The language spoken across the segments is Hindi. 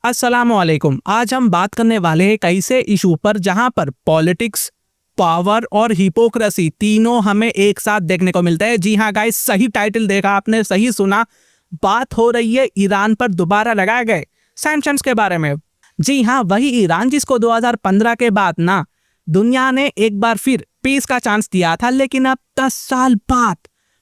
अस्सलामुअलैकुम। आज हम बात करने वाले हैं एक ऐसे इशू पर जहां पर पॉलिटिक्स, पावर और हिपोक्रेसी तीनों हमें एक साथ देखने को मिलता है। जी हाँ गाइस, सही टाइटल देखा आपने, सही सुना। बात हो रही है ईरान पर दोबारा लगाए गए सैंक्शंस के बारे में। जी हाँ, वही ईरान जिसको 2015 के बाद ना दुनिया ने एक बार फिर पीस का चांस दिया था, लेकिन अब 10 साल बाद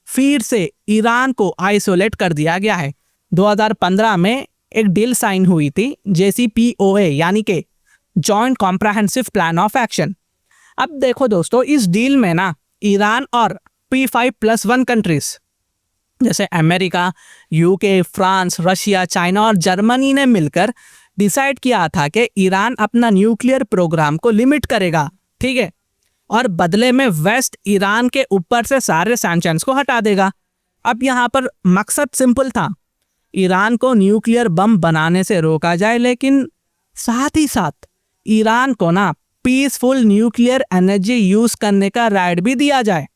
फिर से ईरान को आइसोलेट कर दिया गया है। 2015 में एक डील साइन हुई थी, JCPOA यानी कि joint comprehensive plan of action. अब देखो दोस्तों, इस डील में ना ईरान और P5+1 कंट्रीज जैसे America, UK, France, Russia, China और जर्मनी ने मिलकर डिसाइड किया था कि ईरान अपना न्यूक्लियर प्रोग्राम को लिमिट करेगा, ठीक है, और बदले में वेस्ट ईरान के ऊपर से सारे सैंक्शंस को हटा देगा। अब यहाँ पर मकसद सिंपल था, ईरान को न्यूक्लियर बम बनाने से रोका जाए, लेकिन साथ ही साथ ईरान को ना पीसफुल न्यूक्लियर एनर्जी यूज करने का राइट भी दिया जाए।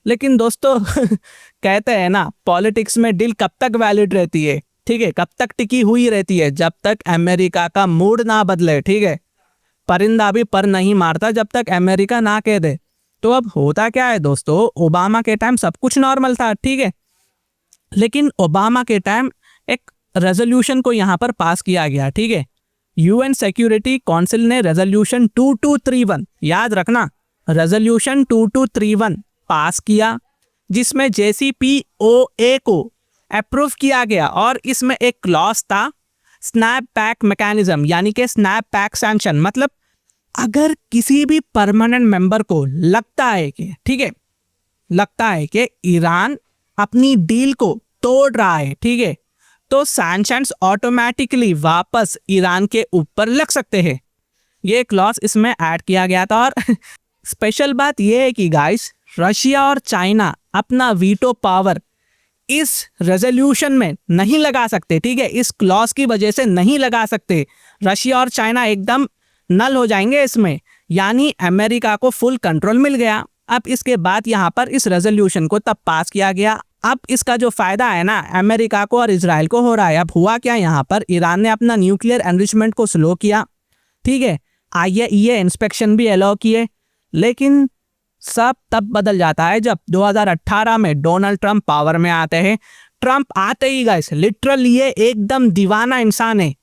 लेकिन दोस्तों कहते हैं ना, पॉलिटिक्स में डील कब तक वैलिड रहती है, ठीक है, कब तक टिकी हुई रहती है, जब तक अमेरिका का मूड ना बदले, ठीक है। परिंदा भी पर नहीं मारता जब तक अमेरिका ना कह दे। तो अब होता क्या है दोस्तों, ओबामा के टाइम सब कुछ नॉर्मल था, ठीक है, लेकिन ओबामा के टाइम एक रेजोल्यूशन को यहाँ पर पास किया गया, ठीक है। UN सिक्योरिटी काउंसिल ने रेजोल्यूशन 2231, याद रखना, रेजोल्यूशन 2231 पास किया, जिसमें JCPOA को अप्रूव किया गया। और इसमें एक क्लॉज था, स्नैप बैक मैकेनिज्म, यानी कि स्नैप बैक सैंक्शन। मतलब अगर किसी भी परमानेंट मेंबर को लगता है कि, ठीक है, लगता है कि ईरान अपनी डील को तोड़ रहा है, ठीक है, तो सैंक्शंस ऑटोमेटिकली वापस ईरान के ऊपर लग सकते हैं। ये क्लॉज इसमें ऐड किया गया था। और स्पेशल बात यह है कि गाइस, रशिया और चाइना अपना वीटो पावर इस रेजोल्यूशन में नहीं लगा सकते, ठीक है, इस क्लॉज की वजह से नहीं लगा सकते। रशिया और चाइना एकदम नल हो जाएंगे इसमें, यानी अमेरिका को फुल कंट्रोल मिल गया। अब इसके बाद यहाँ पर इस रेजोल्यूशन को तब पास किया गया। अब इसका जो फायदा है ना, अमेरिका को और इजराइल को हो रहा है। अब हुआ क्या, यहाँ पर ईरान ने अपना न्यूक्लियर एनरिचमेंट को स्लो किया, ठीक है, IAEA इंस्पेक्शन भी अलाउ किए, लेकिन सब तब बदल जाता है जब 2018 में डोनाल्ड ट्रंप पावर में आते हैं। ट्रंप आते ही गाइस, लिटरली ये एकदम दीवाना इंसान है,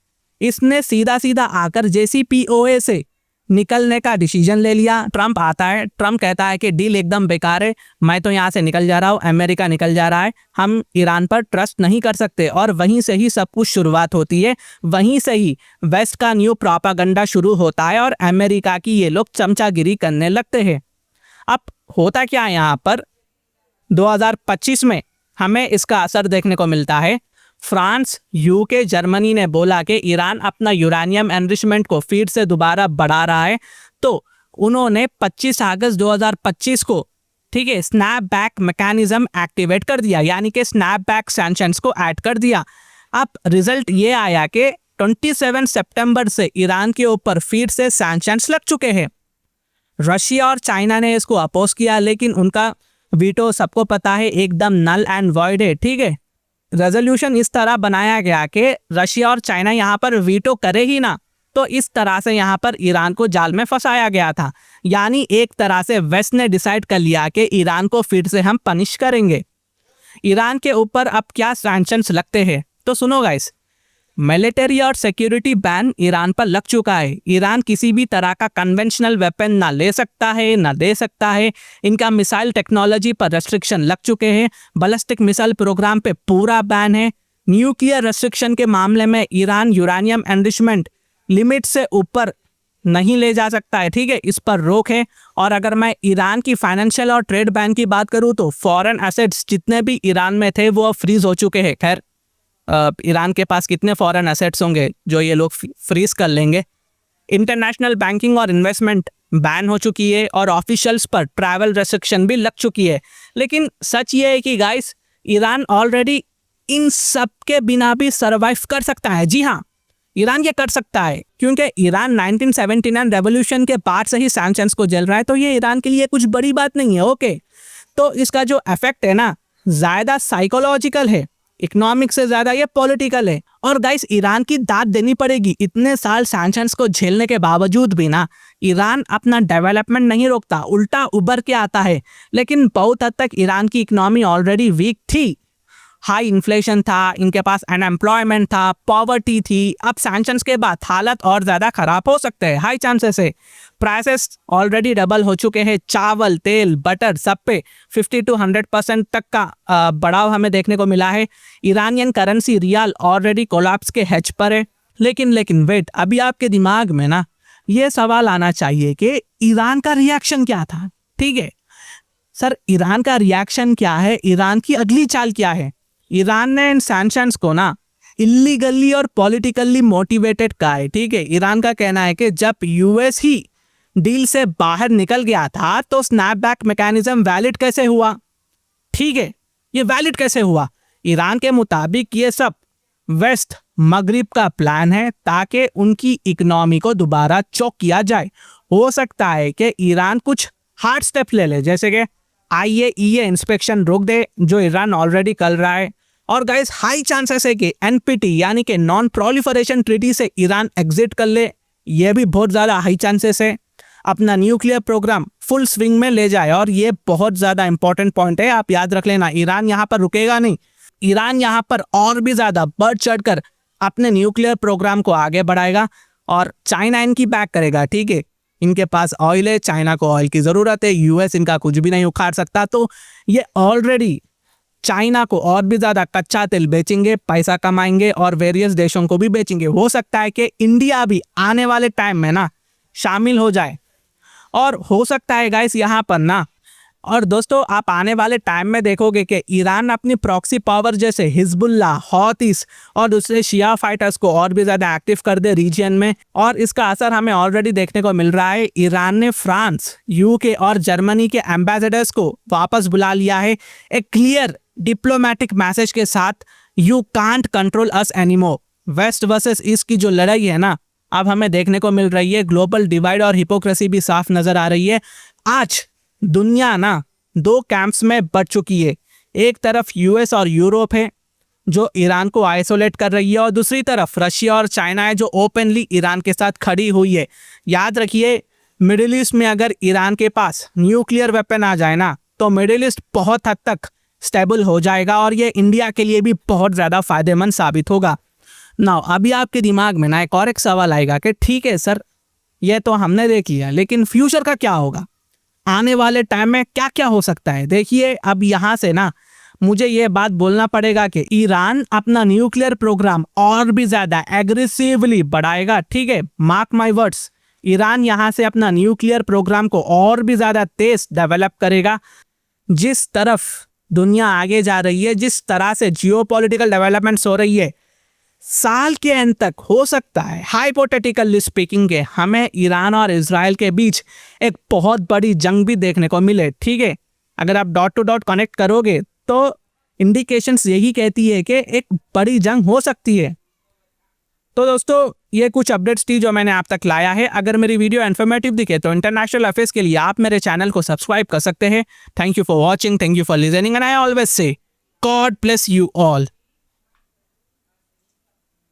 इसने सीधा सीधा आकर JCPOA से निकलने का डिसीजन ले लिया। ट्रंप आता है, ट्रंप कहता है कि डील एकदम बेकार है, मैं तो यहाँ से निकल जा रहा हूँ, अमेरिका निकल जा रहा है, हम ईरान पर ट्रस्ट नहीं कर सकते। और वहीं से ही सब कुछ शुरुआत होती है, वहीं से ही वेस्ट का न्यू प्रोपागेंडा शुरू होता है और अमेरिका की ये लोग चमचागिरी करने लगते हैं। अब होता क्या है, यहाँ पर 2025 में हमें इसका असर देखने को मिलता है। फ्रांस, UK, जर्मनी ने बोला कि ईरान अपना यूरेनियम एनरिचमेंट को फिर से दोबारा बढ़ा रहा है, तो उन्होंने 25 अगस्त 2025 को, ठीक है, स्नैप बैक मैकेनिज्म एक्टिवेट कर दिया, यानी कि स्नैप बैक सैंक्शंस को ऐड कर दिया। अब रिजल्ट ये आया कि 27 सितंबर से ईरान के ऊपर फिर से सैंक्शंस लग चुके हैं। रशिया और चाइना ने इसको अपोज किया, लेकिन उनका वीटो सबको पता है एकदम नल एंड वॉइड है, ठीक है। रेजोल्यूशन इस तरह बनाया गया कि रशिया और चाइना यहाँ पर वीटो करे ही ना, तो इस तरह से यहाँ पर ईरान को जाल में फंसाया गया था। यानी एक तरह से वेस्ट ने डिसाइड कर लिया कि ईरान को फिर से हम पनिश करेंगे। ईरान के ऊपर अब क्या सैंक्शंस लगते हैं, तो सुनो गाइस, मिलिट्री और सिक्योरिटी बैन ईरान पर लग चुका है। ईरान किसी भी तरह का कन्वेंशनल वेपन ना ले सकता है ना दे सकता है। इनका मिसाइल टेक्नोलॉजी पर रेस्ट्रिक्शन लग चुके हैं। बैलिस्टिक मिसाइल प्रोग्राम पे पूरा बैन है। न्यूक्लियर रेस्ट्रिक्शन के मामले में ईरान यूरेनियम एनरिचमेंट लिमिट से ऊपर नहीं ले जा सकता है, ठीक है, इस पर रोक है। और अगर मैं ईरान की फाइनेंशियल और ट्रेड बैन की बात करूँ तो फॉरेन एसेट्स जितने भी ईरान में थे वो फ्रीज हो चुके हैं। खैर, ईरान के पास कितने फॉरेन एसेट्स होंगे जो ये लोग फ्रीज कर लेंगे। इंटरनेशनल बैंकिंग और इन्वेस्टमेंट बैन हो चुकी है और ऑफिशियल्स पर ट्रैवल रेस्ट्रिक्शन भी लग चुकी है। लेकिन सच ये है कि गाइस, ईरान ऑलरेडी इन सब के बिना भी सर्वाइव कर सकता है। जी हाँ, ईरान ये कर सकता है, क्योंकि ईरान 1979 रेवोल्यूशन के बाद से ही सैंक्शंस को झेल रहा है, तो ये ईरान के लिए कुछ बड़ी बात नहीं है। ओके, तो इसका जो इफेक्ट है ना, ज़्यादा साइकोलॉजिकल है। इकोनॉमिक से ज्यादा ये पॉलिटिकल है। और गाइस ईरान की दाद देनी पड़ेगी, इतने साल सैंक्शंस को झेलने के बावजूद भी ना ईरान अपना डेवलपमेंट नहीं रोकता, उल्टा उभर के आता है। लेकिन बहुत हद तक ईरान की इकोनॉमी ऑलरेडी वीक थी, हाई इन्फ्लेशन था, इनके पास अनएम्प्लॉयमेंट था, पॉवर्टी थी। अब सैंक्शंस के बाद हालत और ज़्यादा खराब हो सकते हैं, हाई चांसेस है। प्राइसेस ऑलरेडी डबल हो चुके हैं, चावल, तेल, बटर सब पे 50 to 100% तक का बढ़ाव हमें देखने को मिला है। Iranian currency rial already collapse के हेज पर है। लेकिन वेट, अभी आपके दिमाग में ना ये सवाल आना चाहिए कि ईरान का रिएक्शन क्या था। ठीक है सर, ईरान का रिएक्शन क्या है, ईरान की अगली चाल क्या है? ईरान ने इन सैंक्शंस को ना इलीगली और पॉलिटिकली मोटिवेटेड कहा है। ठीक है, ईरान का कहना है कि जब यूएस ही डील से बाहर निकल गया था तो स्नैपबैक मैकेनिज्म वैलिड कैसे हुआ? ठीक है, ये वैलिड कैसे हुआ? ईरान के मुताबिक ये सब वेस्ट मगरिब का प्लान है ताकि उनकी इकोनॉमी को दोबारा चौक किया जाए। हो सकता है कि ईरान कुछ हार्ड स्टेप ले ले, जैसे कि IAEA इंस्पेक्शन रोक दे, जो ईरान ऑलरेडी कर रहा है। और गाइस हाई चांसेस है कि NPT यानी कि नॉन प्रोलिफरेशन ट्रीटी से ईरान एग्जिट कर ले, ये भी बहुत ज़्यादा हाई चांसेस है। अपना न्यूक्लियर प्रोग्राम फुल स्विंग में ले जाए, और ये बहुत ज़्यादा इंपॉर्टेंट पॉइंट है, आप याद रख लेना। ईरान यहाँ पर रुकेगा नहीं, ईरान यहाँ पर और भी ज़्यादा बढ़ चढ़कर अपने न्यूक्लियर प्रोग्राम को आगे बढ़ाएगा और चाइना इनकी बैक करेगा। ठीक है, इनके पास ऑयल है, चाइना को ऑयल की ज़रूरत है, US इनका कुछ भी नहीं उखाड़ सकता। तो ये ऑलरेडी चाइना को और भी ज़्यादा कच्चा तेल बेचेंगे, पैसा कमाएंगे और वेरियस देशों को भी बेचेंगे। हो सकता है कि इंडिया भी आने वाले टाइम में ना शामिल हो जाए, और हो सकता है गाइस यहाँ पर ना। और दोस्तों आप आने वाले टाइम में देखोगे कि ईरान अपनी प्रॉक्सी पावर जैसे हिजबुल्ला, हौतीस और दूसरे शिया फाइटर्स को और भी ज़्यादा एक्टिव कर दे रीजन में। और इसका असर हमें ऑलरेडी देखने को मिल रहा है। ईरान ने फ्रांस, UK और जर्मनी के एम्बेसडर्स को वापस बुला लिया है एक क्लियर डिप्लोमेटिक मैसेज के साथ, you can't control us anymore. West versus east की जो लड़ाई है ना, अब हमें देखने को मिल रही है। ग्लोबल डिवाइड और हिपोक्रेसी भी साफ नजर आ रही है। आज दुनिया ना दो कैंप्स में बढ़ चुकी है। एक तरफ US और यूरोप है जो ईरान को आइसोलेट कर रही है, और दूसरी तरफ रशिया और चाइना है जो ओपनली ईरान के साथ खड़ी हुई है। याद रखिए, मिडिल ईस्ट में अगर ईरान के पास न्यूक्लियर वेपन आ जाए ना, तो मिडिल ईस्ट बहुत हद तक स्टेबल हो जाएगा, और ये इंडिया के लिए भी बहुत ज़्यादा फायदेमंद साबित होगा। नाउ अभी आपके दिमाग में ना एक सवाल आएगा कि ठीक है सर, ये तो हमने देख लिया, लेकिन फ्यूचर का क्या होगा? आने वाले टाइम में क्या क्या हो सकता है? देखिए, अब यहाँ से ना मुझे ये बात बोलना पड़ेगा कि ईरान अपना न्यूक्लियर प्रोग्राम और भी ज़्यादा एग्रेसिवली बढ़ाएगा। ठीक है, मार्क माय वर्ड्स, ईरान यहाँ से अपना न्यूक्लियर प्रोग्राम को और भी ज़्यादा तेज डेवलप करेगा। जिस तरफ दुनिया आगे जा रही है, जिस तरह से जियोपॉलिटिकल डेवलपमेंट्स हो रही है, साल के अंत तक हो सकता है, हाइपोथेटिकली स्पीकिंग, के हमें ईरान और इजराइल के बीच एक बहुत बड़ी जंग भी देखने को मिले। ठीक है, अगर आप डॉट टू डॉट कनेक्ट करोगे तो इंडिकेशंस यही कहती है कि एक बड़ी जंग हो सकती है। तो दोस्तों ये कुछ अपडेट्स थी जो मैंने आप तक लाया है। अगर मेरी वीडियो इन्फॉर्मेटिव दिखे तो इंटरनेशनल अफेयर्स के लिए आप मेरे चैनल को सब्सक्राइब कर सकते हैं। Thank you for watching, thank you for listening, and I always say God bless you all.